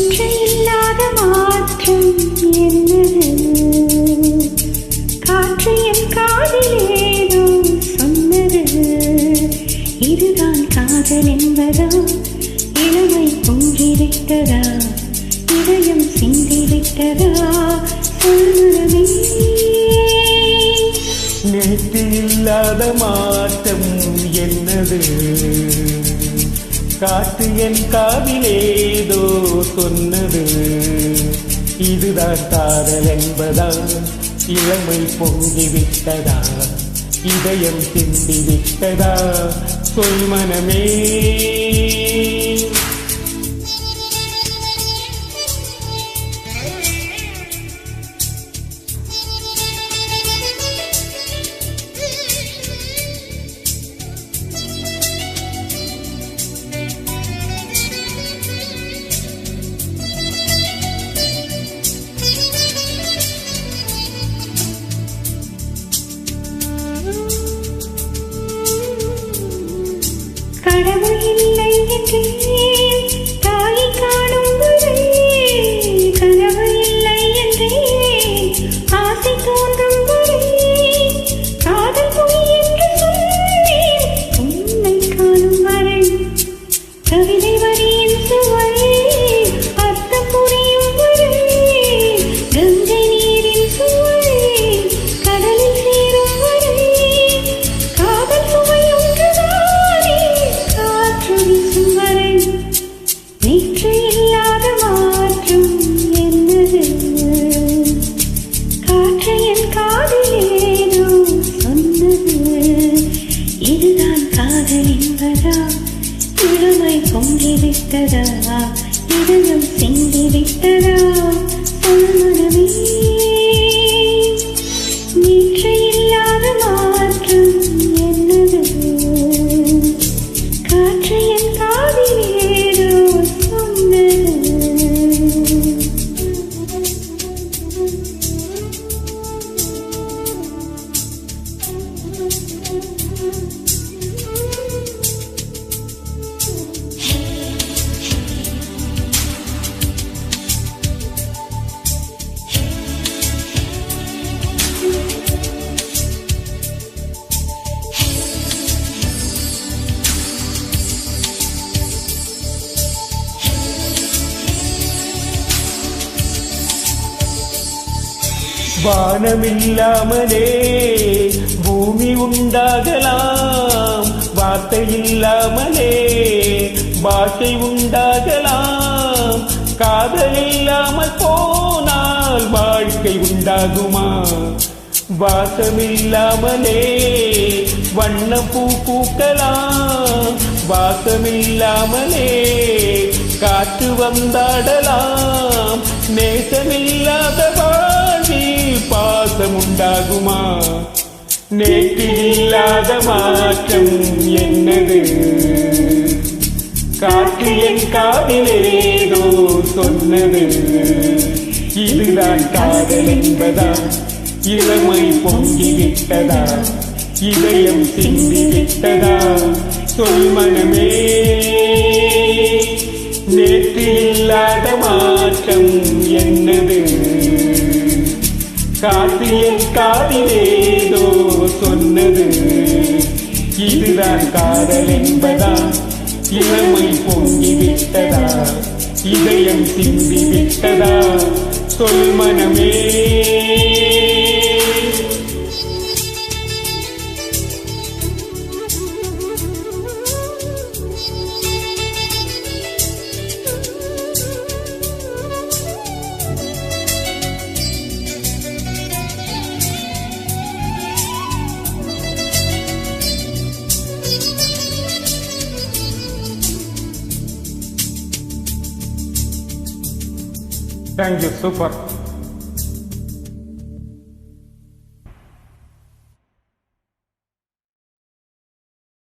நேற்று இல்லாத மாற்றம் என்னது? காற்று என் காதிலேதோ சொன்னது. இதுதான் காதல் என்பதா? இளமை பொங்கிவிட்டதா? இதயம் சிந்திவிட்டதா? சொல்லுமே. நேற்று இல்லாத மாற்றம் என்னது? காற்று என் காதிலேதோ சொன்னது. இதுதான் காதல் என்பதா? இளமை பொங்கிவிட்டதா? இதயம் சிந்திவிட்டதா? சொல் மனமே. கடவுள் இல்லை என்றேன் தாயை காணும் வரை, கனவு இல்லை என்றேன் ஆசை தோன்றும் வரை, காதல் பொய் என்று சொன்னேன் உன்னை காணும் வரை, கவிதை வரியின் சுவை அர்த்தம் புரியும் வரை, கங்கை நீரின் சுவை கடலில் சேரும் வரை, காதல் சுவை ஒன்றுதானே காற்று வீசும் வரை. நேற்று இல்லாத மாற்றம் என்னது? காற்று என் காதிலேதோ சொன்னது. இதுதான் காதல் என்பதா? இளமை பொங்கிவிட்டதா? இதயம் சிந்திவிட்டதா? சொல் மனமே. நேற்று இல்லாத மாற்றம் என்னது? காற்று என் காதிலேதோ சொன்னது. வானமில்லாமலே பூமி உண்டாகலாம், வார்த்தை இல்லாமலே பாஷை உண்டாகலாம், காதல் இல்லாமல் போனால் வாழ்க்கை உண்டாகுமா? வாசமில்லாமலே வண்ணம் பூ பூக்கலாம், வாசமில்லாமலே காற்று வந்தாடலாம், நேசமில்லாத வாழ்வில் பாசம் உண்டாகுமா? நேற்று இல்லாத மாற்றம் என்னது? காற்று என் காதிலேதோ சொன்னது. இதுதான் காதல் என்பதா? இளமை பொங்கிவிட்டதா? இதயம் சிந்திவிட்டதா? சொல் மனமே. நேற்று இல்லாத மாற்றம் என்னது? காற்று என் காதிலேதோ சொன்னது. இதுதான் காதல் என்பதா? இளமை பொங்கிவிட்டதா? இதயம் சிந்திவிட்டதா? சொல் மனமே. Thank you, super.